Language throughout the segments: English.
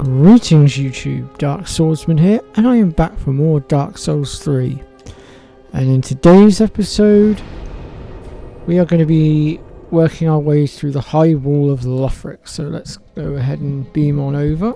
Greetings YouTube, Dark Swordsman here, and I am back for more Dark Souls 3. And in today's episode, we are going to be working our way through the High Wall of Lothric. So let's go ahead and beam on over.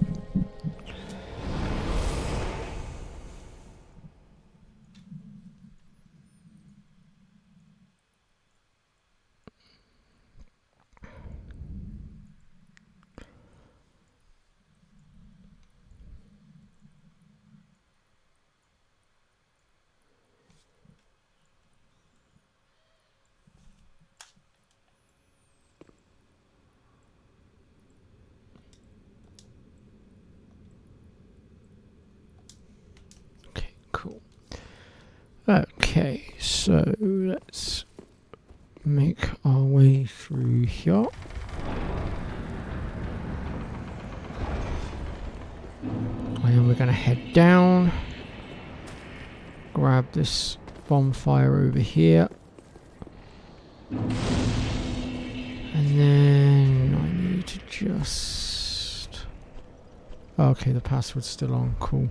Cool. Okay, so let's make our way through here. And we're going to head down, grab this bonfire over here, and then I need to just... Okay, the password's still on, cool.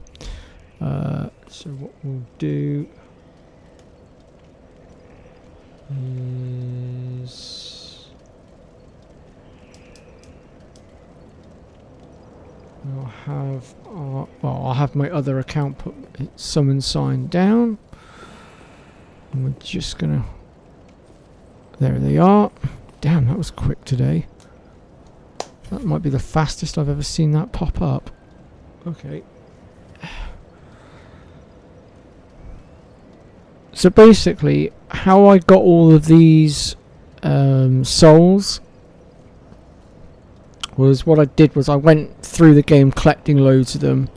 So what we'll do is I'll have my other account put summon sign down, and we're just gonna, there they are. Damn, that was quick today. That might be the fastest I've ever seen that pop up. Okay. So basically, how I got all of these souls was, what I did was I went through the game collecting loads of them,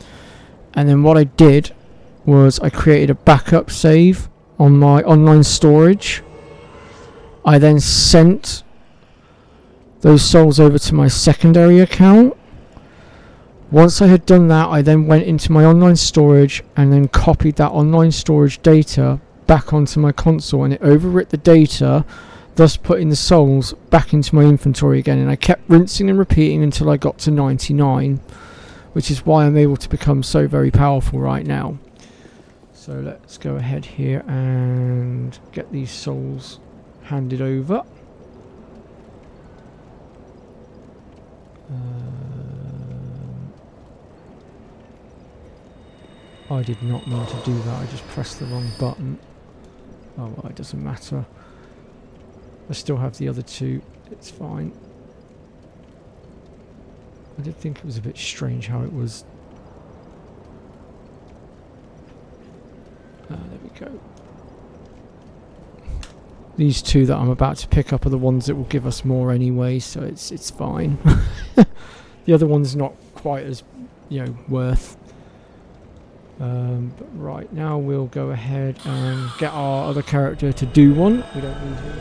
and then what I did was I created a backup save on my online storage. I then sent those souls over to my secondary account. Once I had done that, I then went into my online storage and then copied that online storage data back onto my console, and it overwrit the data, thus putting the souls back into my inventory again, and I kept rinsing and repeating until I got to 99, which is why I'm able to become so very powerful right now. So let's go ahead here and get these souls handed over. I did not mean to do that, I just pressed the wrong button. Oh well, it doesn't matter. I still have the other two, it's fine. I did think it was a bit strange how it was. There we go. These two that I'm about to pick up are the ones that will give us more anyway, so it's fine. The other one's not quite as, worth. But right now we'll go ahead and get our other character to do one. We don't need him.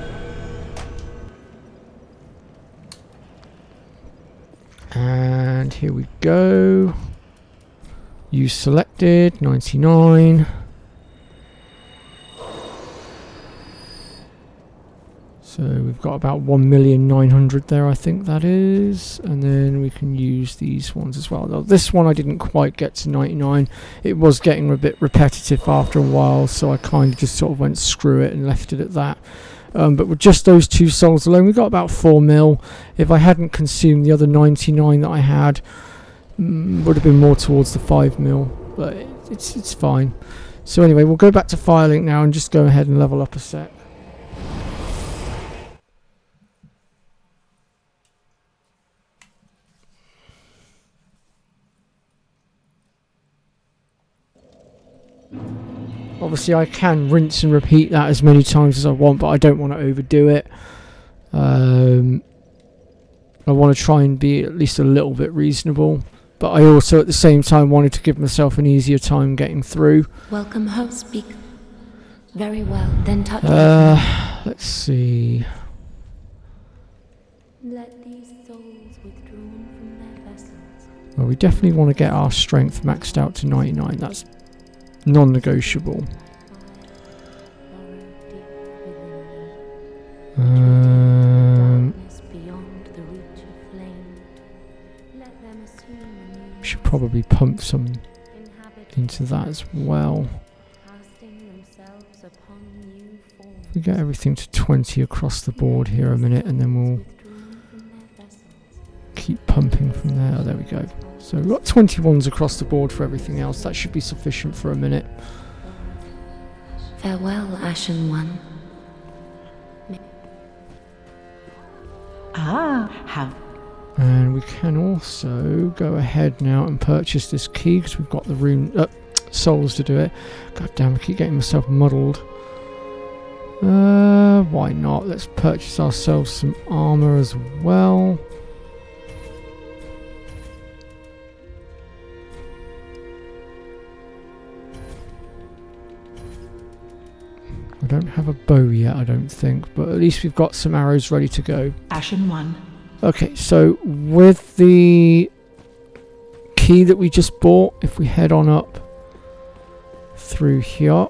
And here we go. You selected 99. So we've got about 1,900,000 there, I think that is, and then we can use these ones as well. Now, this one I didn't quite get to 99. It was getting a bit repetitive after a while, so I kind of just sort of went screw it and left it at that. But with just those two souls alone, we got about 4 mil. If I hadn't consumed the other 99 that I had, would have been more towards the 5 mil, but it's fine. So anyway, we'll go back to Firelink now and just go ahead and level up a sec. Obviously I can rinse and repeat that as many times as I want, but I don't want to overdo it. I want to try and be at least a little bit reasonable, but I also at the same time wanted to give myself an easier time getting through. Welcome host speak. Very well, then touch. Let's see. Let these souls withdrawn from their vessels. Well, we definitely want to get our strength maxed out to 99. That's non-negotiable. Should probably pump some inhabited into that as well. casting themselves upon new forms. We get everything to 20 across the board here a minute, and then we'll Withdrawn from their vessels. keep pumping from there. Oh, there we go. So we've got 21s across the board for everything else. That should be sufficient for a minute. Farewell, Ashen One. Have And we can also go ahead now and purchase this key because we've got the rune souls to do it. God damn, I keep getting myself muddled. Why not? Let's purchase ourselves some armor as well. I don't have a bow yet, I don't think, but at least we've got some arrows ready to go. Ashen One. Okay, so with the key that we just bought, if we head on up through here.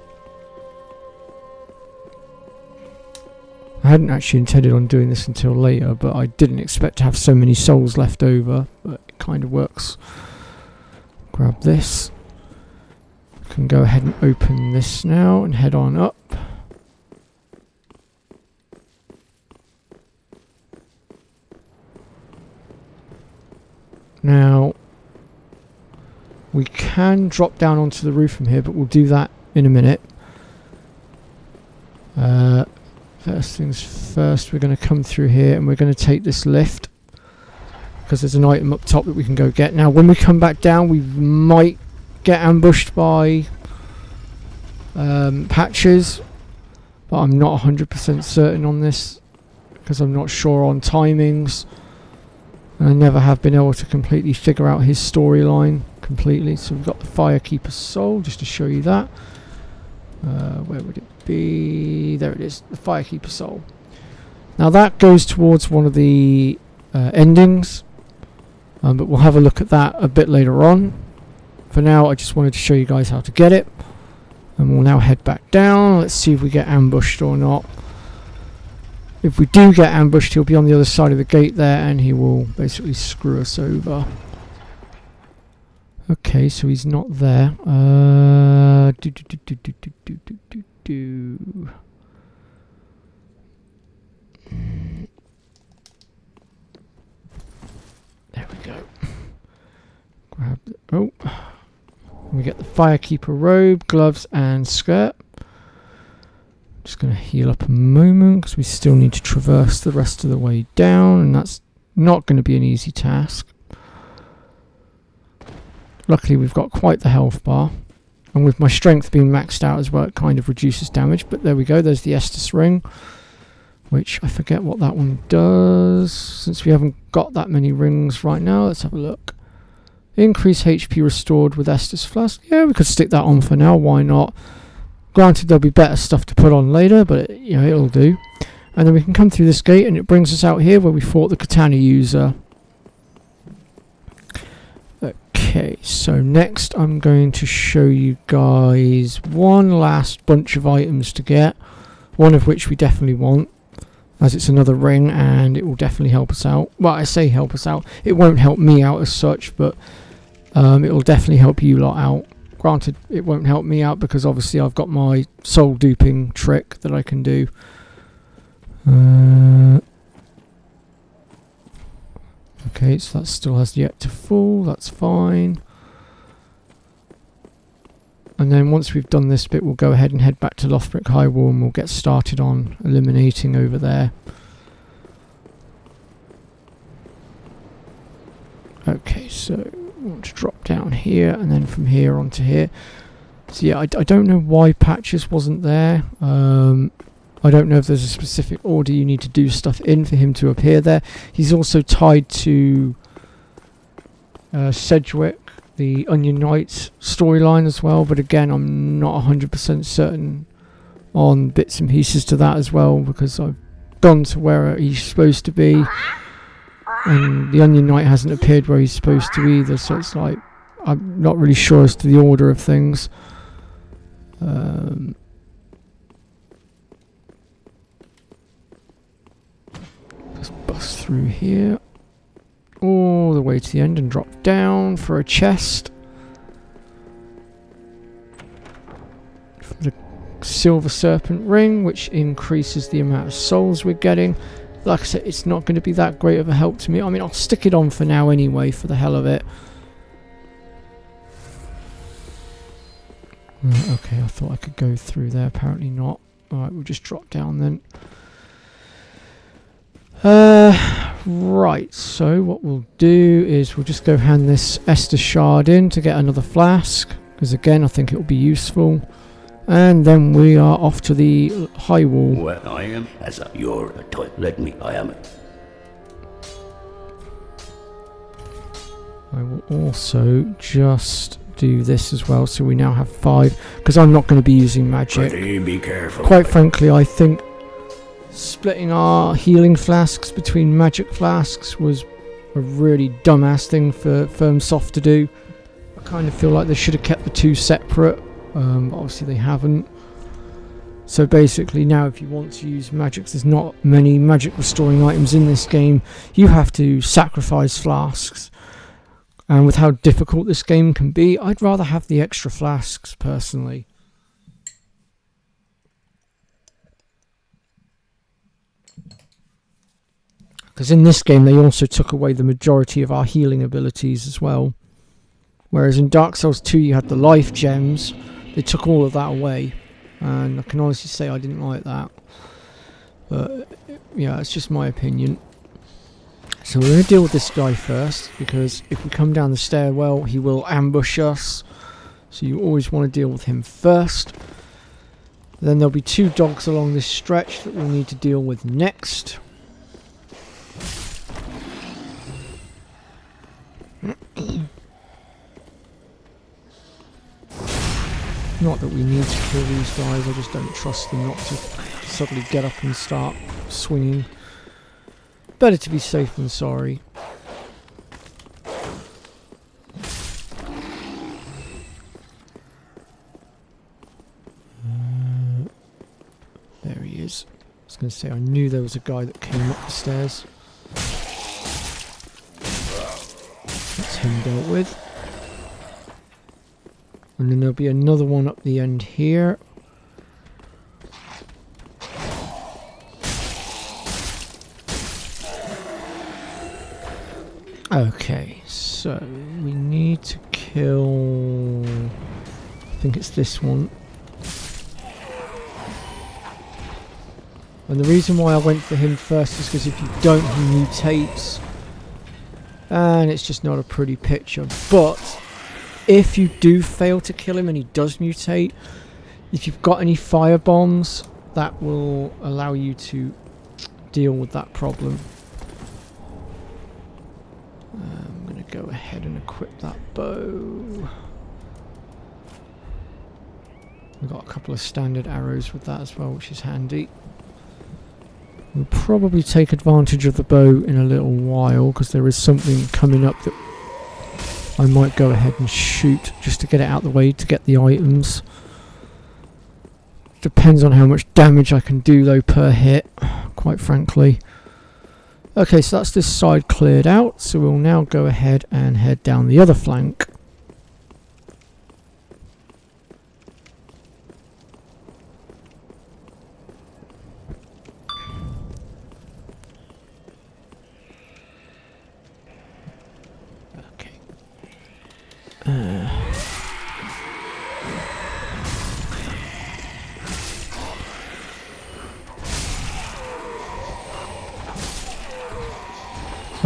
I hadn't actually intended on doing this until later, but I didn't expect to have so many souls left over, but it kind of works. Grab this. Can go ahead and open this now and head on up. Now, we can drop down onto the roof from here, but we'll do that in a minute. First things first, we're going to come through here and we're going to take this lift because there's an item up top that we can go get. Now, when we come back down, we might get ambushed by patches, but I'm not 100% certain on this because I'm not sure on timings. And I never have been able to completely figure out his storyline completely. So we've got the Firekeeper Soul, just to show you that. Where would it be? There it is, the Firekeeper Soul. Now that goes towards one of the endings, but we'll have a look at that a bit later on. For now, I just wanted to show you guys how to get it. And we'll now head back down. Let's see if we get ambushed or not. If we do get ambushed, he'll be on the other side of the gate there and he will basically screw us over. Okay, so he's not there. There we go. Grab the, oh. We get the Firekeeper robe, gloves and skirt. Just going to heal up a moment because we still need to traverse the rest of the way down, and that's not going to be an easy task. Luckily we've got quite the health bar, and with my strength being maxed out as well, it kind of reduces damage. But there we go, there's the Estus ring, which I forget what that one does. Since we haven't got that many rings right now, let's have a look. Increase HP restored with Estus Flask. Yeah, we could stick that on for now, why not? Granted, there'll be better stuff to put on later, but you know, it'll do. And then we can come through this gate and it brings us out here where we fought the Katana user. Okay, so next I'm going to show you guys one last bunch of items to get, one of which we definitely want, as it's another ring and it will definitely help us out. Well, I say help us out, it won't help me out as such, but it will definitely help you lot out. Granted, it won't help me out because obviously I've got my soul duping trick that I can do. Okay, so that still has yet to full, that's fine. And then once we've done this bit, we'll go ahead and head back to Lothric High Wall and we'll get started on eliminating over there. Okay, so we want to drop down here and then from here onto here. So yeah, I don't know why Patches wasn't there. I don't know if there's a specific order you need to do stuff in for him to appear there. He's also tied to Sedgwick, the Onion Knights storyline as well, but again I'm not 100% certain on bits and pieces to that as well, because I've gone to where he's supposed to be and the Onion Knight hasn't appeared where he's supposed to either, so it's like I'm not really sure as to the order of things. Just bust through here. all the way to the end and drop down for a chest. For the silver serpent ring, which increases the amount of souls we're getting. Like I said, it's not going to be that great of a help to me. I mean, I'll stick it on for now anyway, for the hell of it. Okay, I thought I could go through there. Apparently not. Alright, we'll just drop down then. Right, so what we'll do is we'll just go hand this Estus shard in to get another flask. Because again, I think it will be useful. And then we are off to the high wall. Well, I am as you're a toy. Let me, I am. I will also just do this as well, so we now have 5. Because I'm not going to be using magic. Pretty, be careful. Quite frankly, I think splitting our healing flasks between magic flasks was a really dumbass thing for FermSoft to do. I kind of feel like they should have kept the 2 separate. But obviously they haven't. So basically now if you want to use magics, there's not many magic restoring items in this game. You have to sacrifice flasks. And with how difficult this game can be, I'd rather have the extra flasks personally. Because in this game they also took away the majority of our healing abilities as well. Whereas in Dark Souls 2 you had the life gems. They took all of that away, and I can honestly say I didn't like that. But yeah, it's just my opinion. So we're going to deal with this guy first, because if we come down the stairwell, he will ambush us. So you always want to deal with him first. Then there'll be 2 dogs along this stretch that we'll need to deal with next. Not that we need to kill these guys, I just don't trust them not to suddenly get up and start swinging. Better to be safe than sorry. There he is. I was going to say, I knew there was a guy that came up the stairs. That's him dealt with. And then there'll be another one up the end here. Okay, so we need to kill... I think it's this one. And the reason why I went for him first is because if you don't, he mutates. And it's just not a pretty picture. But if you do fail to kill him and he does mutate, if you've got any fire bombs, that will allow you to deal with that problem. I'm going to go ahead and equip that bow. We've got a couple of standard arrows with that as well, which is handy. We'll probably take advantage of the bow in a little while, because there is something coming up that I might go ahead and shoot just to get it out of the way to get the items. Depends on how much damage I can do though per hit, quite frankly. Okay, so that's this side cleared out, so we'll now go ahead and head down the other flank.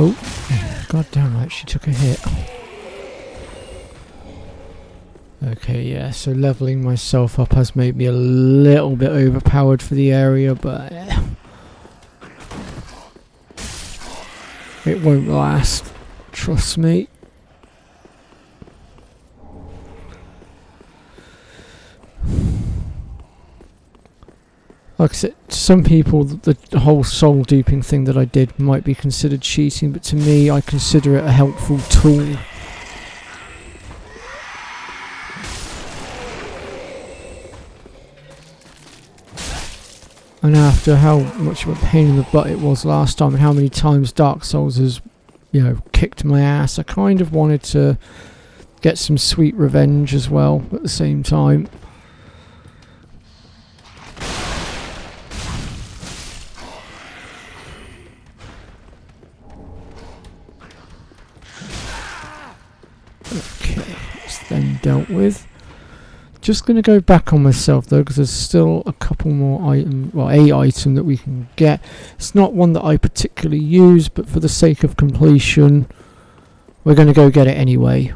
Oh, god damn, I actually took a hit. Okay, yeah, so leveling myself up has made me a little bit overpowered for the area, but it won't last, trust me. Like I said, to some people the whole soul duping thing that I did might be considered cheating, but to me I consider it a helpful tool. And after how much of a pain in the butt it was last time, and how many times Dark Souls has you know, kicked my ass. I kind of wanted to get some sweet revenge as well at the same time. Okay, it's then dealt with. Just going to go back on myself though, because there's still a couple more items, well, a item that we can get. It's not one that I particularly use, but for the sake of completion, we're going to go get it anyway.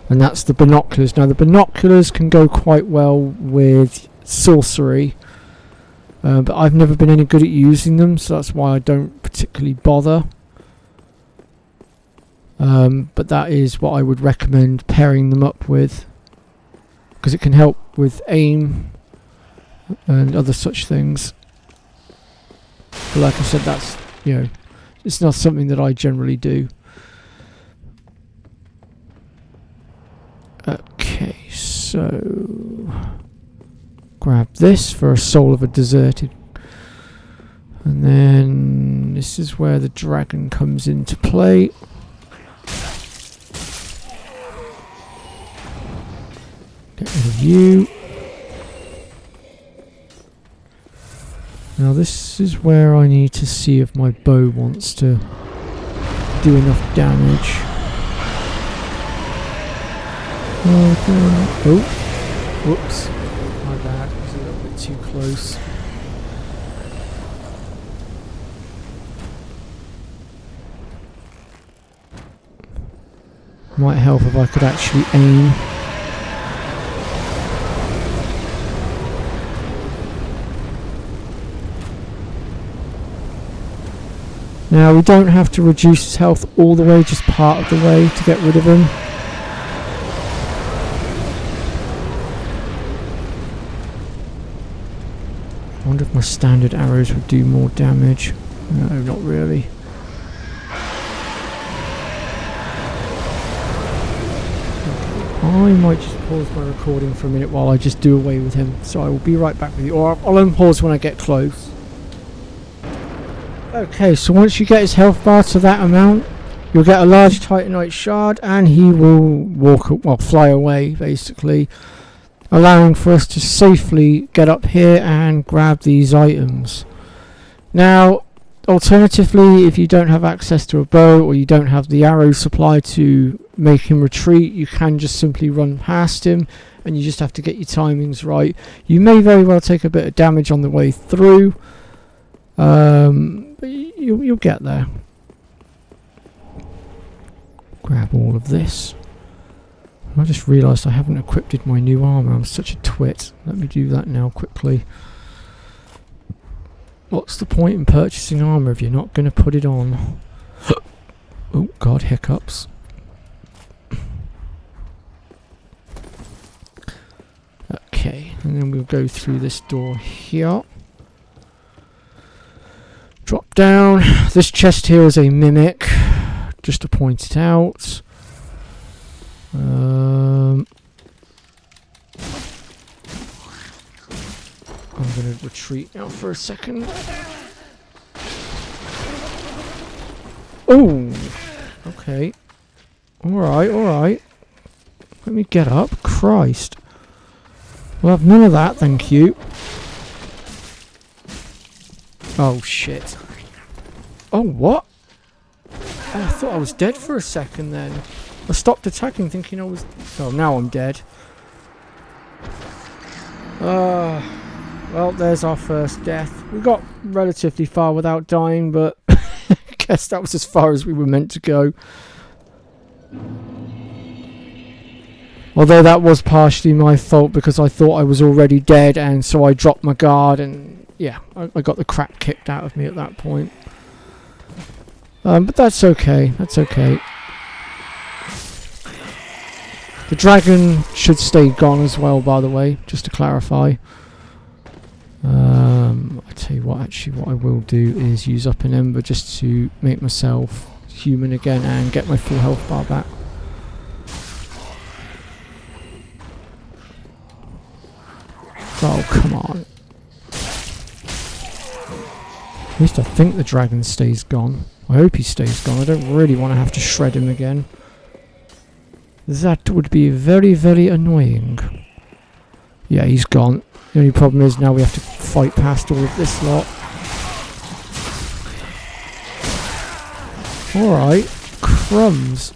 And that's the binoculars. Now the binoculars can go quite well with sorcery, but I've never been any good at using them, so that's why I don't particularly bother. But that is what I would recommend pairing them up with, because it can help with aim and other such things. But like I said, that's, you know, it's not something that I generally do. Okay, so grab this for a soul of a deserted, and then this is where the dragon comes into play. Get rid of you. Now this is where I need to see if my bow wants to do enough damage. Oh, whoops. My bad, it was a little bit too close. Might help if I could actually aim. Now we don't have to reduce his health all the way, just part of the way to get rid of him. I wonder if my standard arrows would do more damage. No, not really. I might just pause my recording for a minute while I just do away with him. So I will be right back with you. Or I'll unpause when I get close. Okay, so once you get his health bar to that amount, you'll get a large Titanite shard, and he will fly away, basically, allowing for us to safely get up here and grab these items. Now, alternatively, if you don't have access to a bow, or you don't have the arrow supply to make him retreat, you can just simply run past him, and you just have to get your timings right. You may very well take a bit of damage on the way through, but you'll get there. Grab all of this. I just realised I haven't equipped my new armour. I'm such a twit. Let me do that now quickly. What's the point in purchasing armour if you're not going to put it on? Oh god, hiccups. Okay, and then we'll go through this door here. Drop down. This chest here is a mimic, just to point it out. I'm going to retreat now for a second. Oh, okay. Alright. Let me get up. Christ. We'll have none of that, thank you. Oh, shit. Oh, what? Oh, I thought I was dead for a second then. I stopped attacking thinking I was... Oh, now I'm dead. Well, there's our first death. We got relatively far without dying, but I guess that was as far as we were meant to go. Although that was partially my fault because I thought I was already dead, and so I dropped my guard, and yeah, I got the crap kicked out of me at that point. But that's okay. That's okay. The dragon should stay gone as well, by the way, just to clarify. I tell you what, actually, what I will do is use up an ember just to make myself human again and get my full health bar back. Oh, come on. At least I think the dragon stays gone. I hope he stays gone. I don't really want to have to shred him again. That would be very, very annoying. Yeah, he's gone. The only problem is now we have to fight past all of this lot. Alright. Crumbs.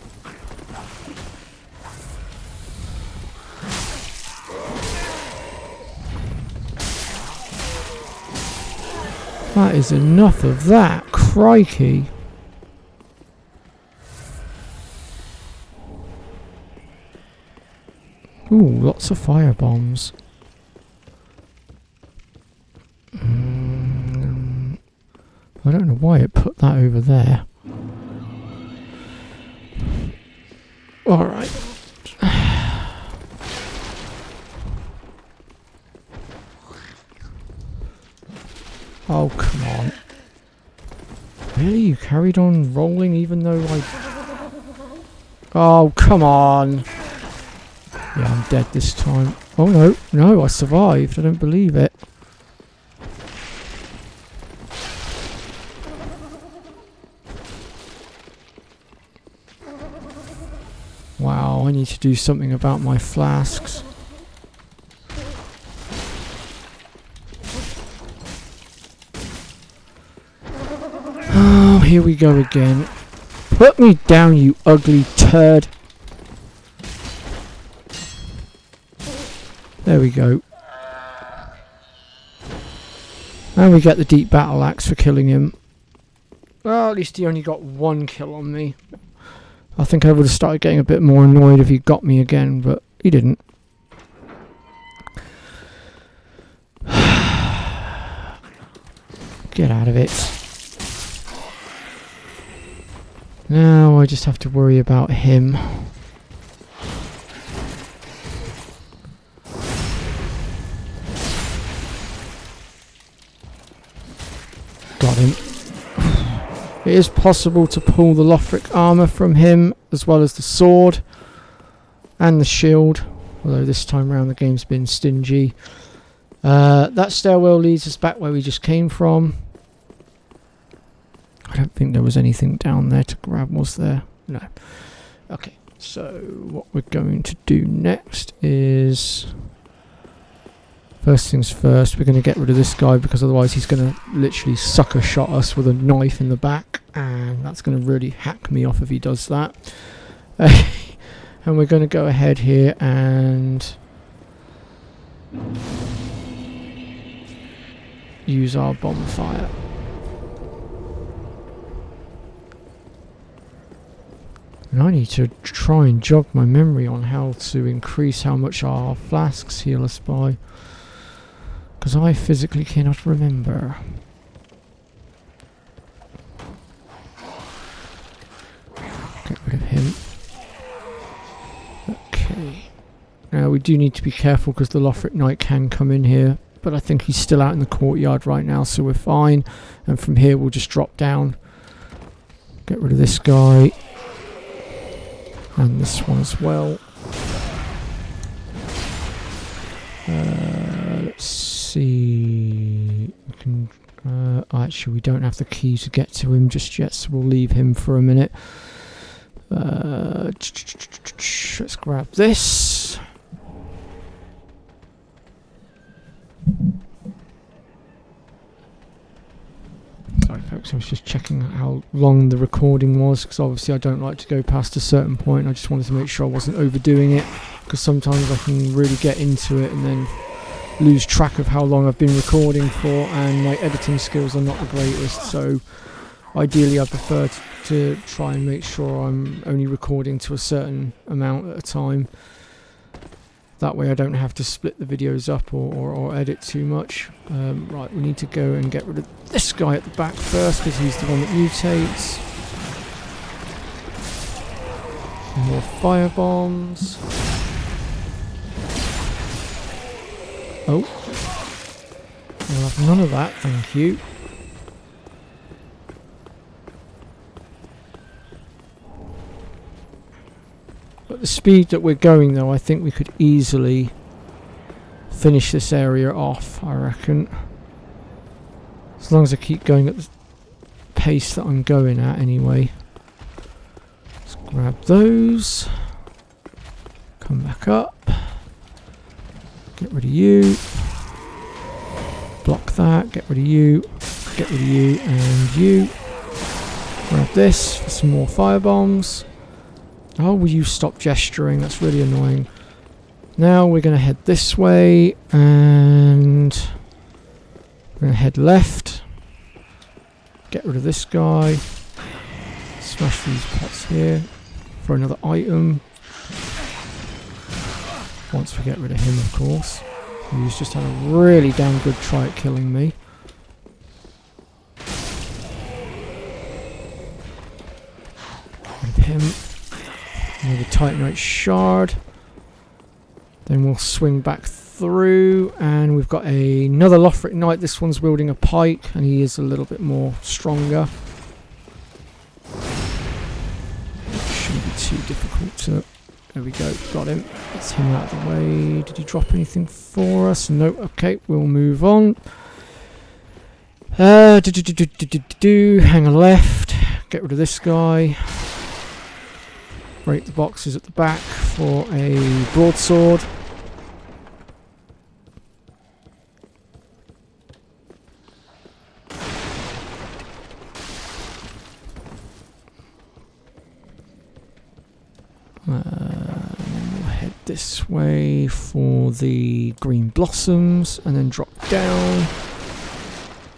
That is enough of that. Crikey. Ooh, lots of fire bombs. I don't know why it put that over there. Alright. Oh, come on. Really? You carried on rolling even though I... Oh, come on. Yeah, I'm dead this time. Oh, no. No, I survived. I don't believe it. Wow, I need to do something about my flasks. Oh, here we go again. Put me down, you ugly turd. There we go. And we get the deep battle axe for killing him. Well, at least he only got one kill on me. I think I would have started getting a bit more annoyed if he got me again, but he didn't. Get out of it. Now I just have to worry about him. Got him. It is possible to pull the Lothric armor from him, as well as the sword and the shield, although this time around the game's been stingy. That stairwell leads us back where we just came from. I don't think there was anything down there to grab, was there? No. Okay, so what we're going to do next is... First things first, we're going to get rid of this guy because otherwise he's going to literally sucker shot us with a knife in the back, and that's going to really hack me off if he does that. And we're going to go ahead here and use our bonfire. And I need to try and jog my memory on how to increase how much our flasks heal us by, because I physically cannot remember. Get rid of him. Okay. Now we do need to be careful because the Lothric Knight can come in here, but I think he's still out in the courtyard right now, so we're fine. And from here we'll just drop down. Get rid of this guy. And this one as well. Let's see. We can. Actually, we don't have the key to get to him just yet, so we'll leave him for a minute. Let's grab this. Sorry folks, I was just checking how long the recording was, because obviously I don't like to go past a certain point. I just wanted to make sure I wasn't overdoing it, because sometimes I can really get into it and then lose track of how long I've been recording for, and my editing skills are not the greatest, so ideally I prefer to try and make sure I'm only recording to a certain amount at a time. That way I don't have to split the videos up or edit too much. Right, we need to go and get rid of this guy at the back first, because he's the one that mutates. More fire bombs. Oh. I'll have none of that, thank you. At the speed that we're going though, I think we could easily finish this area off, I reckon. As long as I keep going at pace that I'm going at anyway. Let's grab those. Come back up. Get rid of you. Block that. Get rid of you. Get rid of you and you. Grab this for some more firebombs. Oh, will you stop gesturing? That's really annoying. Now we're going to head this way and we're going to head left. Get rid of this guy. Smash these pots here for another item. Once we get rid of him, of course. He's just had a really damn good try at killing me. Rid of him. Another Titanite shard. Then we'll swing back through, and we've got another Lothric Knight. This one's wielding a pike, and he is a little bit more stronger. Shouldn't be too difficult to... There we go, got him. That's him out of the way. Did he drop anything for us? Nope. Okay, we'll move on. Hang a left. Get rid of this guy. Break the boxes at the back for a broadsword. And then we'll head this way for the green blossoms and then drop down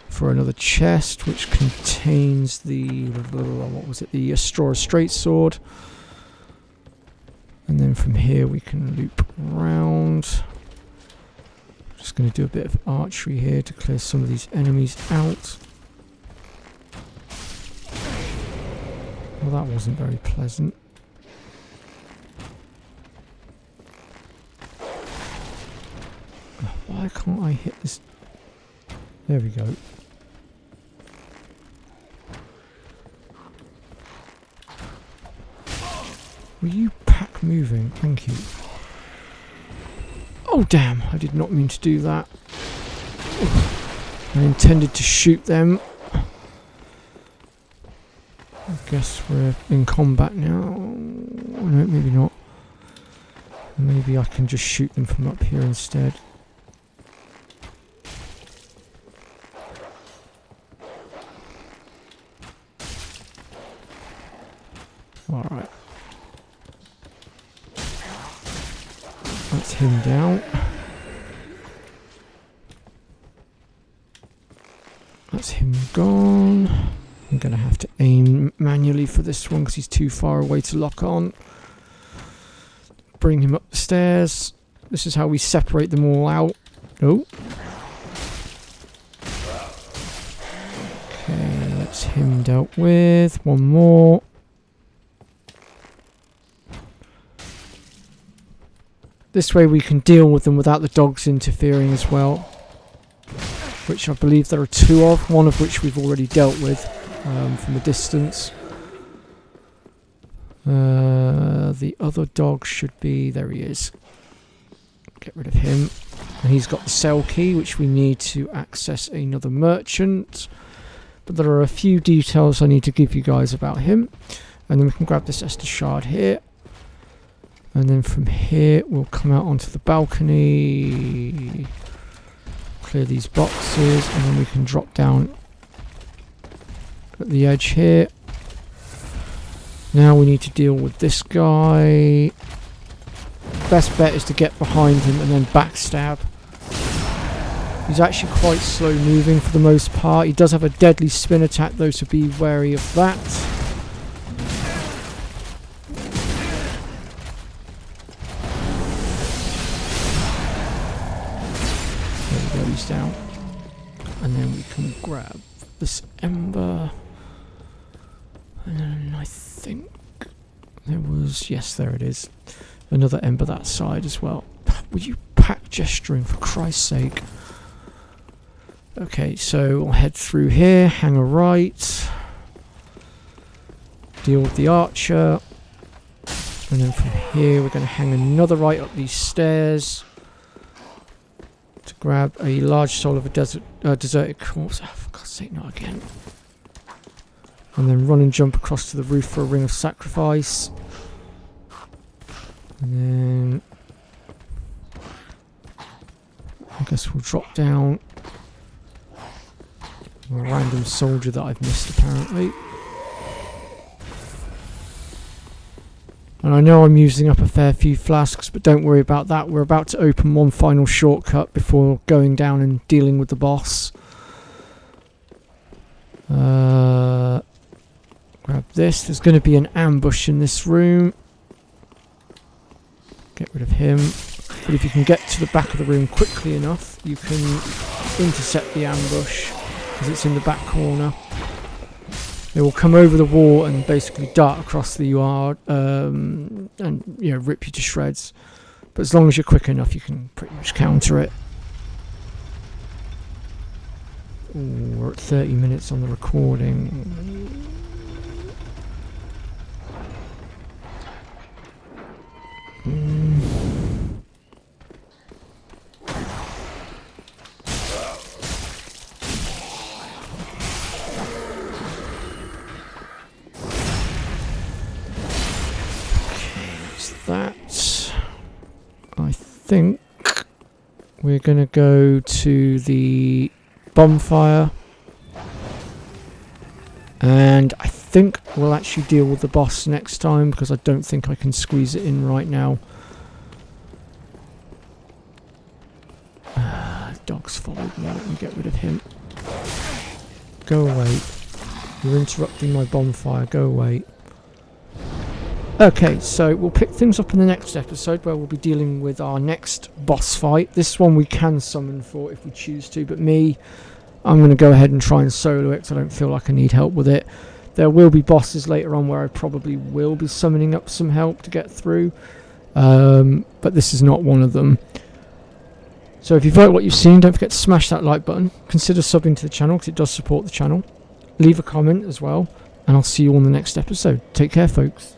for another chest which contains the, what was it, the Astora Straight Sword. And then from here we can loop around. Just going to do a bit of archery here to clear some of these enemies out. Well, that wasn't very pleasant. Why can't I hit this? There we go. Will you pack moving? Thank you. Oh damn, I did not mean to do that. I intended to shoot them. I guess we're in combat now. No, maybe not. Maybe I can just shoot them from up here instead. Alright. That's him down. That's him gone. I'm going to have to aim manually for this one because he's too far away to lock on. Bring him up the stairs. This is how we separate them all out. Oh. Okay, that's him dealt with. One more. This way we can deal with them without the dogs interfering as well. Which I believe there are two of. One of which we've already dealt with from a distance. The other dog should be... There he is. Get rid of him. And he's got the cell key, which we need to access another merchant. But there are a few details I need to give you guys about him. And then we can grab this Estus shard here. And then from here, we'll come out onto the balcony. Clear these boxes. And then we can drop down at the edge here. Now we need to deal with this guy. Best bet is to get behind him and then backstab. He's actually quite slow moving for the most part. He does have a deadly spin attack though, so be wary of that. There we go, he's down. And then we can grab this ember. And then I think there was... Yes, there it is. Another ember that side as well. Would you pack gesturing, for Christ's sake? Okay, so we'll head through here, hang a right, deal with the archer, and then from here we're going to hang another right up these stairs to grab a large soul of a deserted corpse. Oh, for God's sake, not again. And then run and jump across to the roof for a ring of sacrifice. And then I guess we'll drop down a random soldier that I've missed apparently. And I know I'm using up a fair few flasks, but don't worry about that. We're about to open one final shortcut before going down and dealing with the boss. Grab this. There's going to be an ambush in this room. Get rid of him. But if you can get to the back of the room quickly enough, you can intercept the ambush because it's in the back corner. They will come over the wall and basically dart across the yard and rip you to shreds. But as long as you're quick enough, you can pretty much counter it. Ooh, we're at 30 minutes on the recording. That I think we're going to go to the bonfire, and I think we'll actually deal with the boss next time because I don't think I can squeeze it in right now. Dog's followed me. Let me get rid of him. Go away. You're interrupting my bonfire. Go away. Okay, so we'll pick things up in the next episode where we'll be dealing with our next boss fight. This one we can summon for if we choose to, but I'm going to go ahead and try and solo it because I don't feel like I need help with it. There will be bosses later on where I probably will be summoning up some help to get through, but this is not one of them. So if you've liked what you've seen, don't forget to smash that like button. Consider subbing to the channel because it does support the channel. Leave a comment as well, and I'll see you on the next episode. Take care, folks.